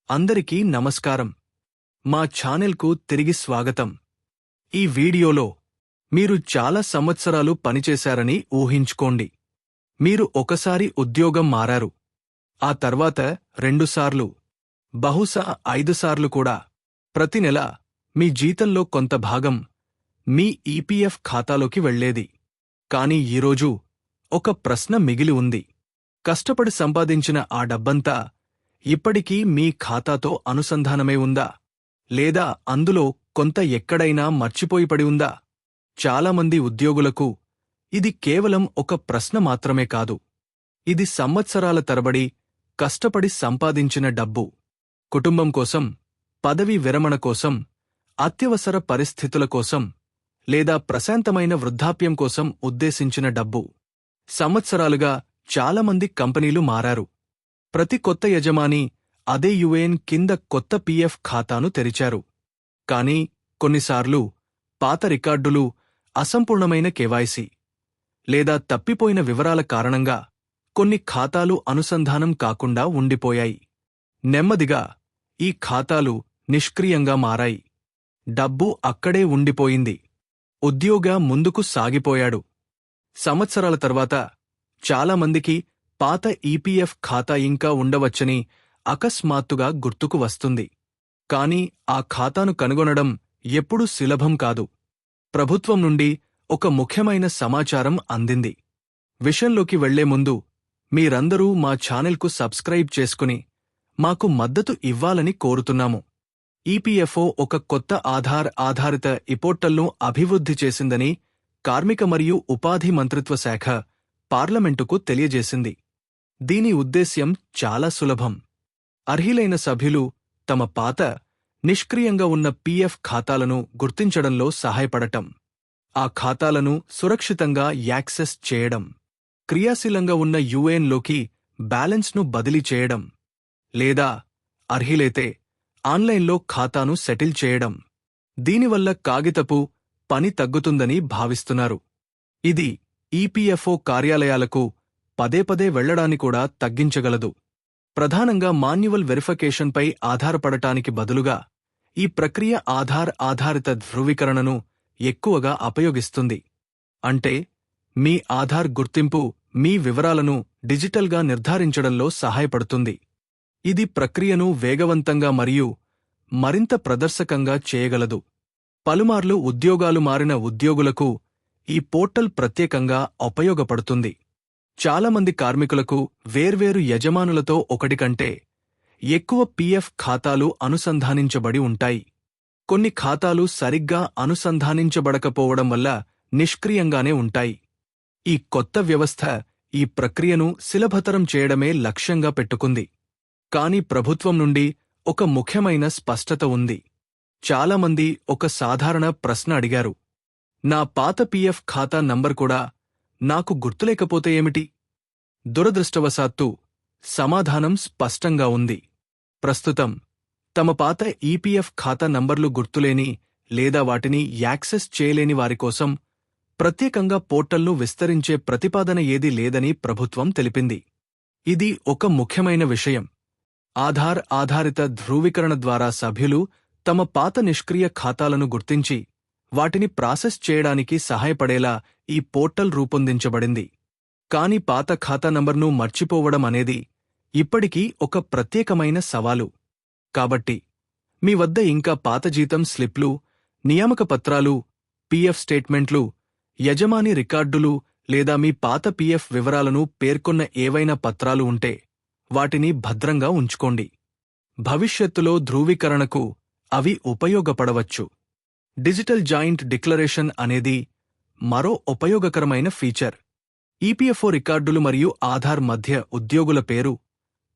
అందరికీ నమస్కారం. మా ఛానెల్కు తిరిగి స్వాగతం. ఈ వీడియోలో మీరు చాలా సంవత్సరాలు పనిచేశారని ఊహించుకోండి. మీరు ఒకసారి ఉద్యోగం మారారు. ఆ తర్వాత 2 సార్లు, బహుశా 5 సార్లు కూడా. ప్రతి నెల మీ జీతంలో కొంత భాగం మీ ఈపీఎఫ్ ఖాతాలోకి వెళ్లేది. కాని ఈరోజు ఒక ప్రశ్న మిగిలి ఉంది. కష్టపడి సంపాదించిన ఆ డబ్బంతా ఇప్పటికీ మీ ఖాతాతో అనుసంధానమై ఉందా? లేదా అందులో కొంత ఎక్కడైనా మర్చిపోయి పడి ఉందా? చాలామంది ఉద్యోగులకు ఇది కేవలం ఒక ప్రశ్న మాత్రమే కాదు. ఇది సంవత్సరాల తరబడి కష్టపడి సంపాదించిన డబ్బు. కుటుంబం కోసం, పదవీ విరమణ కోసం, అత్యవసర పరిస్థితుల కోసం, లేదా ప్రశాంతమైన వృద్ధాప్యం కోసం ఉద్దేశించిన డబ్బు. సంవత్సరాలుగా చాలామంది కంపెనీలు మారారు. ప్రతి కొత్త యజమాని అదే యుఏఎన్ కింద కొత్త పీఎఫ్ ఖాతాను తెరిచారు. కానీ కొన్నిసార్లు పాత రికార్డులు, అసంపూర్ణమైన కేవైసీ లేదా తప్పిపోయిన వివరాల కారణంగా కొన్ని ఖాతాలు అనుసంధానం కాకుండా ఉండిపోయాయి. నెమ్మదిగా ఈ ఖాతాలు నిష్క్రియంగా మారాయి. డబ్బు అక్కడే ఉండిపోయింది. ఉద్యోగి ముందుకు సాగిపోయాడు. సంవత్సరాల తర్వాత చాలామందికి పాత ఈపీఎఫ్ ఖాతా ఇంకా ఉండవచ్చని అకస్మాత్తుగా గుర్తుకు వస్తుంది. కాని ఆ ఖాతాను కనుగొనడం ఎప్పుడూ సులభం కాదు. ప్రభుత్వం నుండి ఒక ముఖ్యమైన సమాచారం అందింది. విషయంలోకి వెళ్లే ముందు మీరందరూ మా ఛానెల్కు సబ్స్క్రైబ్ చేసుకుని మాకు మద్దతు ఇవ్వాలని కోరుతున్నాము. ఈపీఎఫ్ఓ ఒక కొత్త ఆధారిత పోర్టల్ను అభివృద్ధి చేసిందని కార్మిక మరియు ఉపాధి మంత్రిత్వ శాఖ పార్లమెంటుకు తెలియజేసింది. దీని ఉద్దేశ్యం చాలా సులభం. అర్హులైన సభ్యులు తమ పాత, నిష్క్రియంగా ఉన్న పీఎఫ్ ఖాతాలను గుర్తించడంలో సహాయపడటం, ఆ ఖాతాలను సురక్షితంగా యాక్సెస్ చేయడం, క్రియాశీలంగా ఉన్న యుఏఎన్లోకి బ్యాలెన్స్ను బదిలీ చేయడం, లేదా అర్హులైతే ఆన్లైన్లో ఖాతాను సెటిల్ చేయడం. దీనివల్ల కాగితపు పని తగ్గుతుందని భావిస్తున్నారు. ఇది ఈపీఎఫ్ఓ కార్యాలయాలకు పదే వెళ్లడాన్ని కూడా తగ్గించగలదు. ప్రధానంగా మాన్యువల్ వెరిఫికేషన్పై ఆధారపడటానికి బదులుగా ఈ ప్రక్రియ ఆధారిత ధృవీకరణను ఎక్కువగా ఉపయోగిస్తుంది. అంటే మీ ఆధార్ గుర్తింపు మీ వివరాలను డిజిటల్గా నిర్ధారించడంలో సహాయపడుతుంది. ఇది ప్రక్రియను వేగవంతంగా మరియు మరింత ప్రదర్శకంగా చేయగలదు. పలుమార్లు ఉద్యోగాలు మారిన ఉద్యోగులకు ఈ పోర్టల్ ప్రత్యేకంగా ఉపయోగపడుతుంది. చాలామంది కార్మికులకు వేర్వేరు యజమానులతో ఒకటి కంటే ఎక్కువ పీఎఫ్ ఖాతాలు అనుసంధానించబడి ఉంటాయి. కొన్ని ఖాతాలు సరిగ్గా అనుసంధానించబడకపోవడం వల్ల నిష్క్రియంగానే ఉంటాయి. ఈ కొత్త వ్యవస్థ ఈ ప్రక్రియను సులభతరం చేయడమే లక్ష్యంగా పెట్టుకుంది. కాని ప్రభుత్వం నుండి ఒక ముఖ్యమైన స్పష్టత ఉంది. చాలామంది ఒక సాధారణ ప్రశ్న అడిగారు. నా పాత పీఎఫ్ ఖాతా నంబర్ కూడా నాకు గుర్తులేకపోతే ఏమిటి? దురదృష్టవశాత్తు సమాధానం స్పష్టంగా ఉంది. ప్రస్తుతం తమ పాత ఈపీఎఫ్ ఖాతా నంబర్లు గుర్తులేని లేదా వాటిని యాక్సెస్ చేయలేని వారికోసం ప్రత్యేకంగా పోర్టల్ను విస్తరించే ప్రతిపాదన ఏదీ లేదని ప్రభుత్వం తెలిపింది. ఇది ఒక ముఖ్యమైన విషయం. ఆధారిత ధృవీకరణ ద్వారా సభ్యులు తమ పాత నిష్క్రియ ఖాతాలను గుర్తించి వాటిని ప్రాసెస్ చేయడానికి సహాయపడేలా ఈ పోర్టల్ రూపొందించబడింది. కాని పాత ఖాతా నంబర్ను మర్చిపోవడం అనేది ఇప్పటికీ ఒక ప్రత్యేకమైన సవాలు. కాబట్టి మీ వద్ద ఇంకా పాత జీతం స్లిప్లు, నియామక పత్రాలు, పీఎఫ్ స్టేట్మెంట్లు, యజమాని రికార్డులు లేదా మీ పాత పీఎఫ్ వివరాలను పేర్కొన్న ఏవైనా పత్రాలు ఉంటే వాటిని భద్రంగా ఉంచుకోండి. భవిష్యత్తులో ధృవీకరణకు అవి ఉపయోగపడవచ్చు. డిజిటల్ జాయింట్ డిక్లరేషన్ అనేది మరో ఉపయోగకరమైన ఫీచర్. ఈపీఎఫ్ఓ రికార్డులు మరియు ఆధార్ మధ్య ఉద్యోగుల పేరు,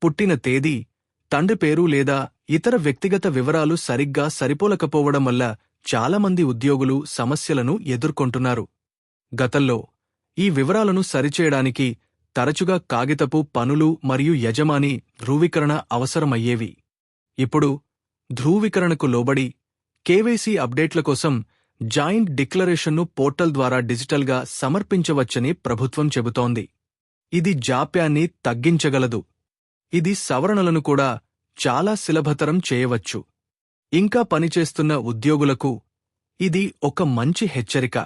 పుట్టిన తేదీ, తండ్రి పేరు లేదా ఇతర వ్యక్తిగత వివరాలు సరిగ్గా సరిపోలకపోవడం వల్ల చాలామంది ఉద్యోగులు సమస్యలను ఎదుర్కొంటున్నారు. గతంలో ఈ వివరాలను సరిచేయడానికి తరచుగా కాగితపు పనులు మరియు యజమాని ధృవీకరణ అవసరమయ్యేవి. ఇప్పుడు ధృవీకరణకు లోబడి కేవైసీ అప్డేట్ల కోసం జాయింట్ డిక్లరేషన్ను పోర్టల్ ద్వారా డిజిటల్గా సమర్పించవచ్చని ప్రభుత్వం చెబుతోంది. ఇది జాప్యాన్ని తగ్గించగలదు. ఇది సవరణలను కూడా చాలా సులభతరం చేయవచ్చు. ఇంకా పనిచేస్తున్న ఉద్యోగులకు ఇది ఒక మంచి హెచ్చరిక.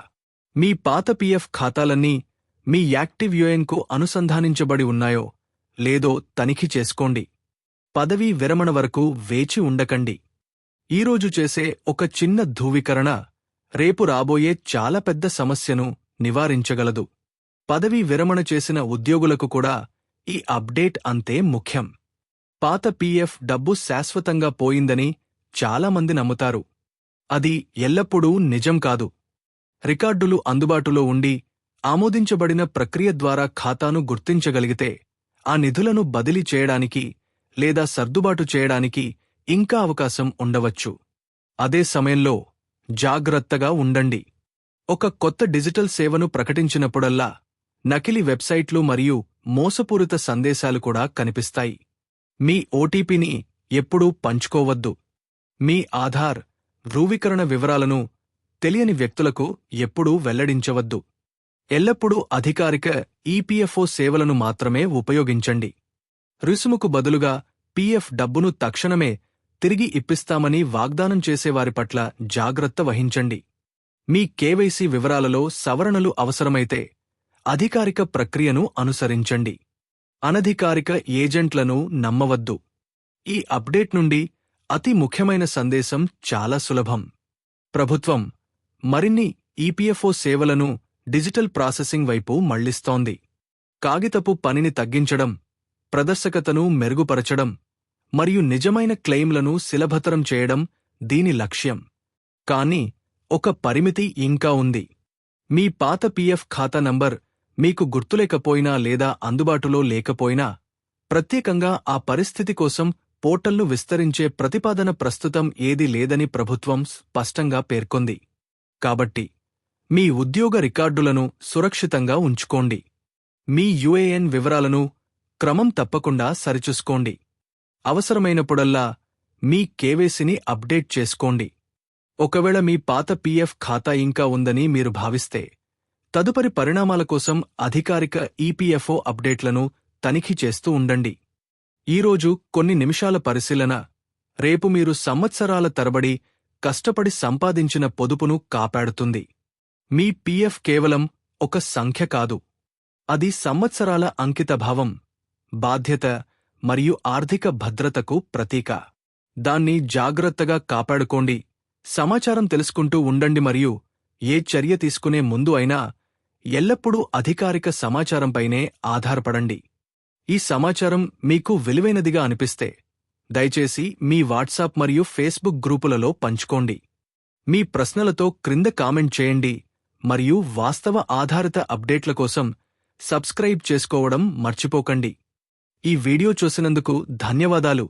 మీ పాత పీఎఫ్ ఖాతాలన్నీ మీ యాక్టివ్ యూఏఎన్కు అనుసంధానించబడి ఉన్నాయో లేదో తనిఖీ చేసుకోండి. పదవీ విరమణ వరకు వేచి ఉండకండి. ఈరోజు చేసే ఒక చిన్న ధృవీకరణ రేపు రాబోయే చాలా పెద్ద సమస్యను నివారించగలదు. పదవీ విరమణ చేసిన ఉద్యోగులకు కూడా ఈ అప్డేట్ అంతే ముఖ్యం. పాత పీఎఫ్ డబ్బు శాశ్వతంగా పోయిందని చాలామంది నమ్ముతారు. అది ఎల్లప్పుడూ నిజం కాదు. రికార్డులు అందుబాటులో ఉండి ఆమోదించబడిన ప్రక్రియ ద్వారా ఖాతాను గుర్తించగలిగితే ఆ నిధులను బదిలీ చేయడానికి లేదా సర్దుబాటు చేయడానికి ఇంకా అవకాశం ఉండవచ్చు. అదే సమయంలో జాగ్రత్తగా ఉండండి. ఒక కొత్త డిజిటల్ సేవను ప్రకటించినప్పుడల్లా నకిలీ వెబ్సైట్లు మరియు మోసపూరిత సందేశాలు కూడా కనిపిస్తాయి. మీ ఓటీపీని ఎప్పుడూ పంచుకోవద్దు. మీ ఆధార్, ధృవీకరణ వివరాలను తెలియని వ్యక్తులకు ఎప్పుడూ వెల్లడించవద్దు. ఎల్లప్పుడూ అధికారిక ఈపీఎఫ్ఓ సేవలను మాత్రమే ఉపయోగించండి. రుసుముకు బదులుగా పీఎఫ్ డబ్బును తక్షణమే తిరిగి ఇప్పిస్తామని వాగ్దానం చేసేవారి పట్ల జాగ్రత్త వహించండి. మీ కేవైసీ వివరాలలో సవరణలు అవసరమైతే అధికారిక ప్రక్రియను అనుసరించండి. అనధికారిక ఏజెంట్లను నమ్మవద్దు. ఈ అప్డేట్ నుండి అతి ముఖ్యమైన సందేశం చాలా సులభం. ప్రభుత్వం మరిన్ని ఈపీఎఫ్ఓ సేవలను డిజిటల్ ప్రాసెసింగ్ వైపు మళ్లిస్తోంది. కాగితపు పనిని తగ్గించడం, ప్రదర్శకతను మెరుగుపరచడం మరియు నిజమైన క్లెయిమ్లను సులభతరం చేయడం దీని లక్ష్యం. కానీ ఒక పరిమితి ఇంకా ఉంది. మీ పాత పీఎఫ్ ఖాతా నంబర్ మీకు గుర్తులేకపోయినా లేదా అందుబాటులో లేకపోయినా, ప్రత్యేకంగా ఆ పరిస్థితి కోసం పోర్టల్ను విస్తరించే ప్రతిపాదన ప్రస్తుతం ఏదీ లేదని ప్రభుత్వం స్పష్టంగా పేర్కొంది. కాబట్టి మీ ఉద్యోగ రికార్డులను సురక్షితంగా ఉంచుకోండి. మీ యూఏఎన్ వివరాలను క్రమం తప్పకుండా సరిచూసుకోండి. అవసరమైనప్పుడల్లా మీ కేవైసీని అప్డేట్ చేసుకోండి. ఒకవేళ మీ పాత పీఎఫ్ ఖాతా ఇంకా ఉందని మీరు భావిస్తే, తదుపరి పరిణామాల కోసం అధికారిక ఈపీఎఫ్ఓ అప్డేట్లను తనిఖీ చేస్తూ ఉండండి. ఈరోజు కొన్ని నిమిషాల పరిశీలన రేపు మీరు సంవత్సరాల తరబడి కష్టపడి సంపాదించిన పొదుపును కాపాడుతుంది. మీ పీఎఫ్ కేవలం ఒక సంఖ్య కాదు. అది సంవత్సరాల అంకితభావం, బాధ్యత మరియు ఆర్థిక భద్రతకు ప్రతీక. దాన్ని జాగ్రత్తగా కాపాడుకోండి. సమాచారం తెలుసుకుంటూ ఉండండి మరియు ఏ చర్య తీసుకునే ముందు అయినా ఎల్లప్పుడూ అధికారిక సమాచారంపైనే ఆధారపడండి. ఈ సమాచారం మీకు విలువైనదిగా అనిపిస్తే దయచేసి మీ వాట్సాప్ మరియు ఫేస్బుక్ గ్రూపులలో పంచుకోండి. మీ ప్రశ్నలతో క్రింద కామెంట్ చేయండి మరియు వాస్తవ ఆధారిత అప్డేట్ల కోసం సబ్స్క్రైబ్ చేసుకోవడం మర్చిపోకండి. ఈ వీడియో చూసినందుకు ధన్యవాదాలు.